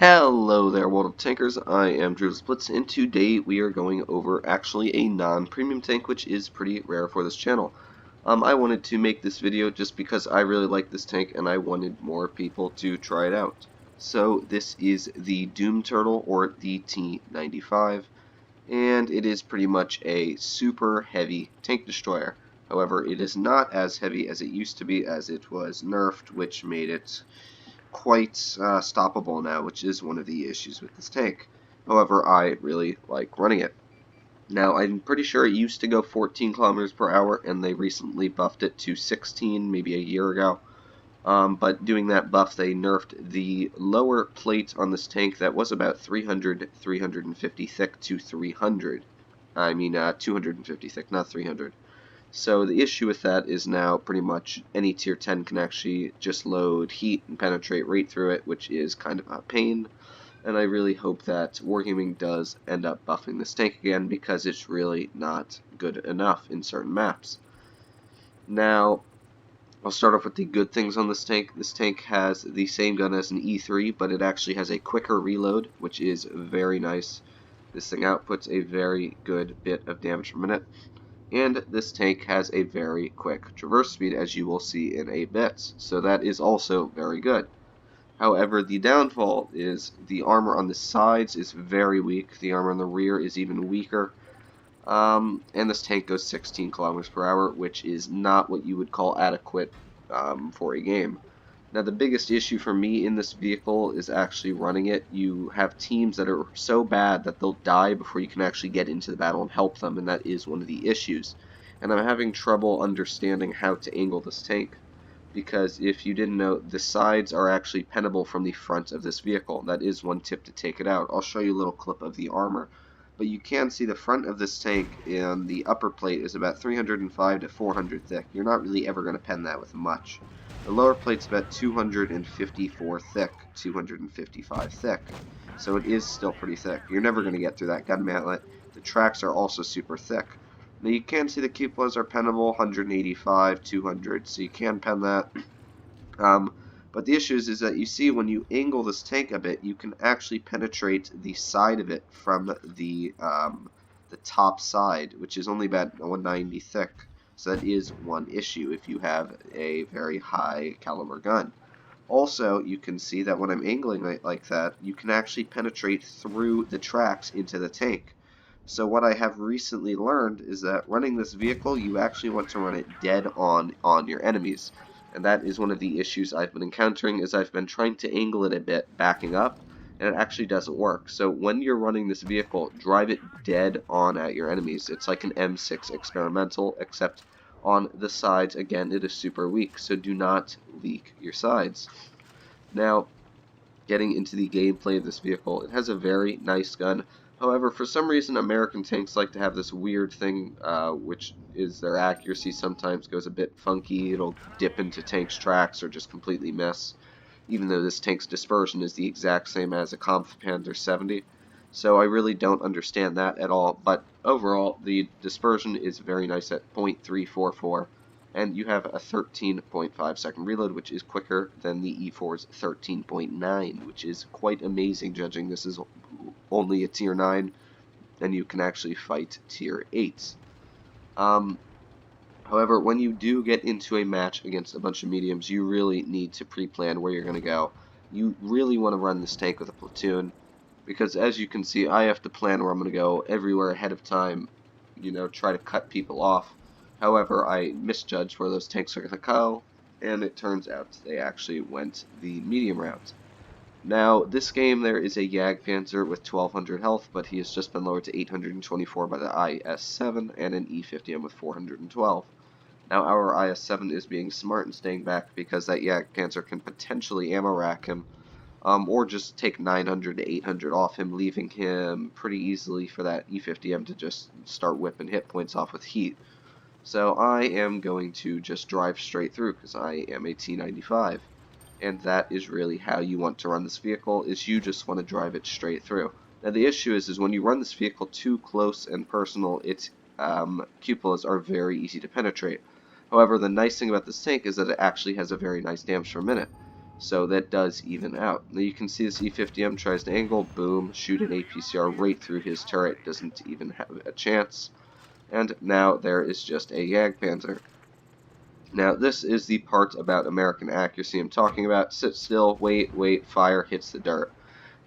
Hello there, world of tankers. I am Blitz, and today we are going over actually a non-premium tank, which is pretty rare for this channel. I wanted to make this video just because I really like this tank and I wanted more people to try it out. So this is the Doom Turtle, or the T95, and it is pretty much a super heavy tank destroyer. However, it is not as heavy as it used to be, as it was nerfed, which made it quite stoppable now, which is one of the issues with this tank. However, I really like running it. Now, I'm pretty sure it used to go 14 kilometers per hour, and they recently buffed it to 16, maybe a year ago. But doing that buff, they nerfed the lower plate on this tank that was about 300, 350 thick to 300. I mean, 250 thick, not 300. So the issue with that is now pretty much any tier 10 can actually just load heat and penetrate right through it, which is kind of a pain. And I really hope that Wargaming does end up buffing this tank again, because it's really not good enough in certain maps. Now, I'll start off with the good things on this tank. This tank has the same gun as an E3, but it actually has a quicker reload, which is very nice. This thing outputs a very good bit of damage per minute. And this tank has a very quick traverse speed, as you will see in a bit, so that is also very good. However, the downfall is the armor on the sides is very weak, the armor on the rear is even weaker, and this tank goes 16 kilometers per hour, which is not what you would call adequate for a game. Now, the biggest issue for me in this vehicle is actually running it. You have teams that are so bad that they'll die before you can actually get into the battle and help them, and that is one of the issues. And I'm having trouble understanding how to angle this tank, because if you didn't know, the sides are actually pennable from the front of this vehicle. That is one tip to take it out. I'll show you a little clip of the armor. But you can see the front of this tank, and the upper plate is about 305 to 400 thick. You're not really ever going to pen that with much. The lower plate's about 254 thick, 255 thick. So it is still pretty thick. You're never going to get through that gun mantlet. The tracks are also super thick. Now you can see the cupolas are pennable, 185, 200, so you can pen that. But the issue is that you see when you angle this tank a bit, you can actually penetrate the side of it from the top side, which is only about 190 thick. So that is one issue if you have a very high caliber gun. Also, you can see that when I'm angling it like that, you can actually penetrate through the tracks into the tank. So what I have recently learned is that running this vehicle, you actually want to run it dead on your enemies. And that is one of the issues I've been encountering, is I've been trying to angle it a bit, backing up, and it actually doesn't work. So when you're running this vehicle, drive it dead on at your enemies. It's like an M6 experimental, except on the sides, again, it is super weak, so do not leak your sides. Now, getting into the gameplay of this vehicle, it has a very nice gun. However, for some reason, American tanks like to have this weird thing, which is their accuracy sometimes goes a bit funky. It'll dip into tanks' tracks or just completely miss, even though this tank's dispersion is the exact same as a Kampfpanzer 70. So I really don't understand that at all, but overall, the dispersion is very nice at .344. And you have a 13.5 second reload, which is quicker than the E4's 13.9, which is quite amazing, judging this is only a tier 9, and you can actually fight tier 8s. However, when you do get into a match against a bunch of mediums, you really need to pre-plan where you're going to go. You really want to run this tank with a platoon, because as you can see, I have to plan where I'm going to go everywhere ahead of time, try to cut people off. However, I misjudged where those tanks are going to go, and it turns out they actually went the medium route. Now, this game, there is a Jagdpanzer with 1200 health, but he has just been lowered to 824 by the IS-7, and an E50M with 412. Now, our IS-7 is being smart and staying back, because that Jagdpanzer can potentially ammo rack him, or just take 900 to 800 off him, leaving him pretty easily for that E50M to just start whipping hit points off with heat. So I am going to just drive straight through, because I am a T95. And that is really how you want to run this vehicle, is you just want to drive it straight through. Now the issue is when you run this vehicle too close and personal, its cupolas are very easy to penetrate. However, the nice thing about this tank is that it actually has a very nice damage per minute. So that does even out. Now you can see this E50M tries to angle, boom, shoot an APCR right through his turret, doesn't even have a chance. And now there is just a Jagdpanzer. Now this is the part about American accuracy I'm talking about. Sit still, wait, fire, hits the dirt.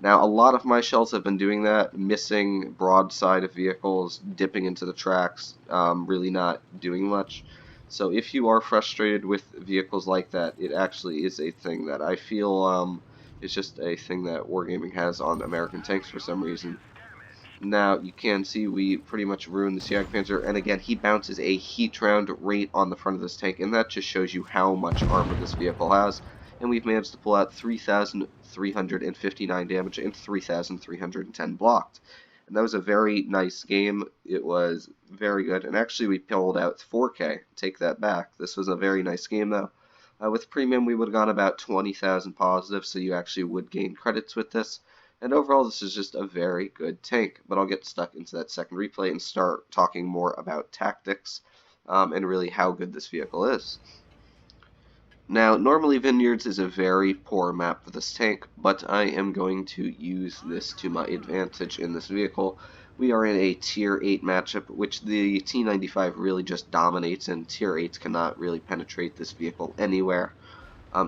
Now, a lot of my shells have been doing that, missing broadside of vehicles, dipping into the tracks, really not doing much. So if you are frustrated with vehicles like that, it actually is a thing that I feel is just a thing that Wargaming has on American tanks for some reason. Now, you can see we pretty much ruined this Jagdpanzer, and again, he bounces a heat round right on the front of this tank, and that just shows you how much armor this vehicle has. And we've managed to pull out 3,359 damage and 3,310 blocked. And that was a very nice game. It was very good, and actually we pulled out 4K. Take that back. This was a very nice game, though. With premium, we would have gone about 20,000 positive, so you actually would gain credits with this. And overall, this is just a very good tank. But I'll get stuck into that second replay and start talking more about tactics and really how good this vehicle is. Now, normally Vineyards is a very poor map for this tank, but I am going to use this to my advantage in this vehicle. We are in a Tier 8 matchup, which the T95 really just dominates, and Tier 8s cannot really penetrate this vehicle anywhere.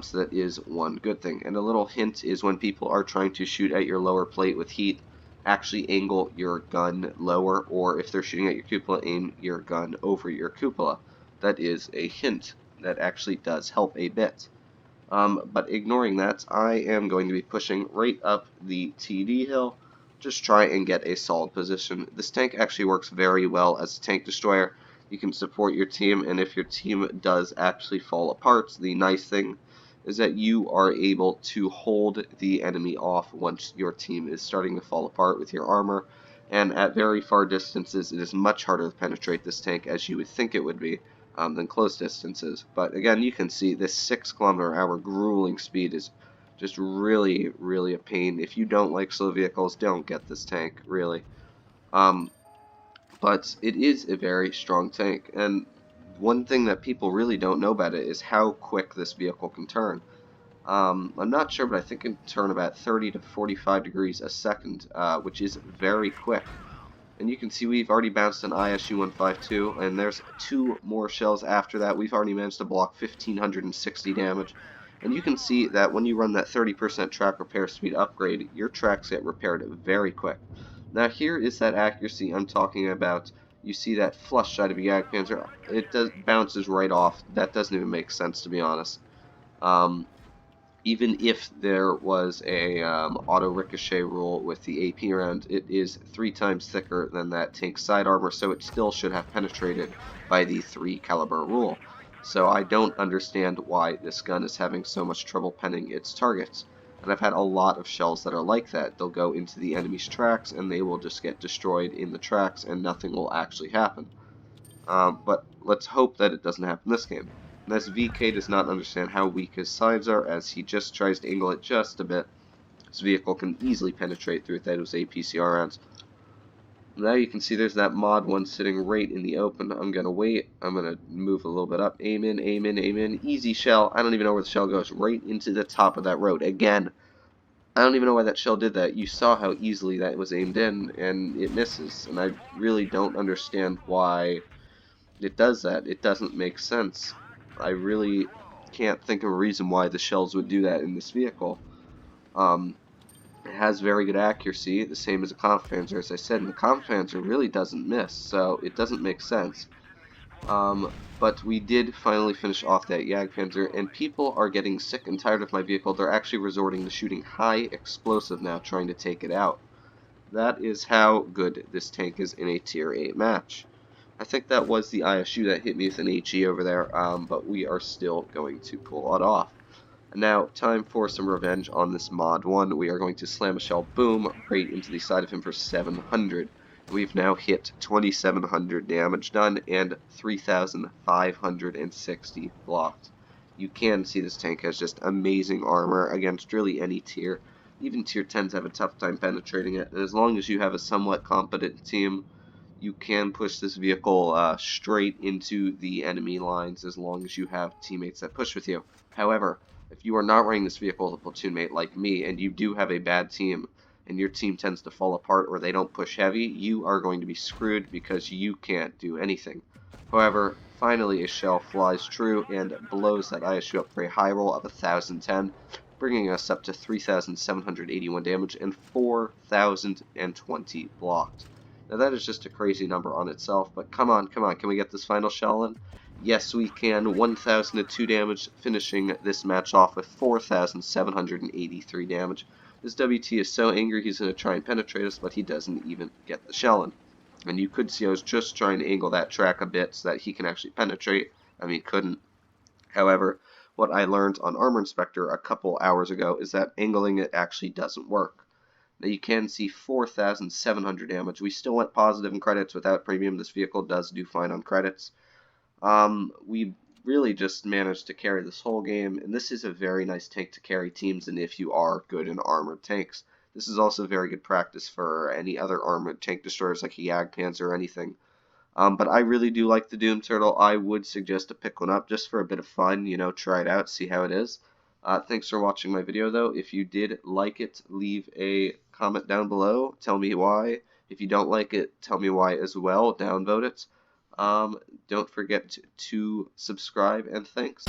So that is one good thing. And a little hint is when people are trying to shoot at your lower plate with heat, actually angle your gun lower, or if they're shooting at your cupola, aim your gun over your cupola. That is a hint that actually does help a bit. But ignoring that, I am going to be pushing right up the TD hill. Just try and get a solid position. This tank actually works very well as a tank destroyer. You can support your team, and if your team does actually fall apart, the nice thing is that you are able to hold the enemy off once your team is starting to fall apart with your armor. And at very far distances, it is much harder to penetrate this tank as you would think it would be than close distances. But again, you can see this 6 km/h grueling speed is just really, really a pain. If you don't like slow vehicles, don't get this tank, really. But it is a very strong tank, and one thing that people really don't know about it is how quick this vehicle can turn. I'm not sure, but I think it can turn about 30 to 45 degrees a second, which is very quick. And you can see we've already bounced an ISU-152, and there's 2 more shells after that. We've already managed to block 1,560 damage. And you can see that when you run that 30% track repair speed upgrade, your tracks get repaired very quick. Now here is that accuracy I'm talking about. You see that flush side of a Jagdpanzer, it bounces right off. That doesn't even make sense, to be honest. Even if there was a auto ricochet rule with the AP round, it is 3 times thicker than that tank's side armor, so it still should have penetrated by the 3 caliber rule. So I don't understand why this gun is having so much trouble penning its targets. And I've had a lot of shells that are like that. They'll go into the enemy's tracks and they will just get destroyed in the tracks and nothing will actually happen. But let's hope that it doesn't happen this game. And as VK does not understand how weak his sides are, as he just tries to angle it just a bit, this vehicle can easily penetrate through those APCR rounds. Now you can see there's that mod 1 sitting right in the open. I'm going to wait. I'm going to move a little bit up. Aim in, aim in, aim in. Easy shell. I don't even know where the shell goes. Right into the top of that road. Again, I don't even know why that shell did that. You saw how easily that was aimed in, and it misses. And I really don't understand why it does that. It doesn't make sense. I really can't think of a reason why the shells would do that in this vehicle. It has very good accuracy, the same as a Kampfpanzer, as I said, and the Kampfpanzer really doesn't miss, so it doesn't make sense. But we did finally finish off that Jagdpanzer, and people are getting sick and tired of my vehicle. They're actually resorting to shooting high explosive now, trying to take it out. That is how good this tank is in a Tier 8 match. I think that was the ISU that hit me with an HE over there, but we are still going to pull it off. Now, time for some revenge on this mod 1. We are going to slam a shell, boom, right into the side of him for 700. We've now hit 2,700 damage done and 3,560 blocked. You can see this tank has just amazing armor against really any tier. Even tier 10s have a tough time penetrating it, and as long as you have a somewhat competent team, you can push this vehicle straight into the enemy lines as long as you have teammates that push with you. However, If you are not running this vehicle with a platoon mate like me, and you do have a bad team, and your team tends to fall apart or they don't push heavy, you are going to be screwed because you can't do anything. However, finally a shell flies true and blows that ISU up for a high roll of 1010, bringing us up to 3,781 damage and 4,020 blocked. Now that is just a crazy number on itself, but come on, can we get this final shell in? Yes, we can. 1,002 damage, finishing this match off with 4,783 damage. This WT is so angry he's going to try and penetrate us, but he doesn't even get the shell in. And you could see I was just trying to angle that track a bit so that he can actually penetrate. I mean, couldn't. However, what I learned on Armor Inspector a couple hours ago is that angling it actually doesn't work. Now you can see 4,700 damage. We still went positive in credits without premium. This vehicle does do fine on credits. We really just managed to carry this whole game, and this is a very nice tank to carry teams in if you are good in armored tanks. This is also very good practice for any other armored tank destroyers like a Jagdpanzer or anything. But I really do like the Doom Turtle. I would suggest to pick one up just for a bit of fun, you know, try it out, see how it is. Thanks for watching my video, though. If you did like it, leave a comment down below. Tell me why. If you don't like it, tell me why as well. Downvote it. Don't forget to subscribe, and thanks.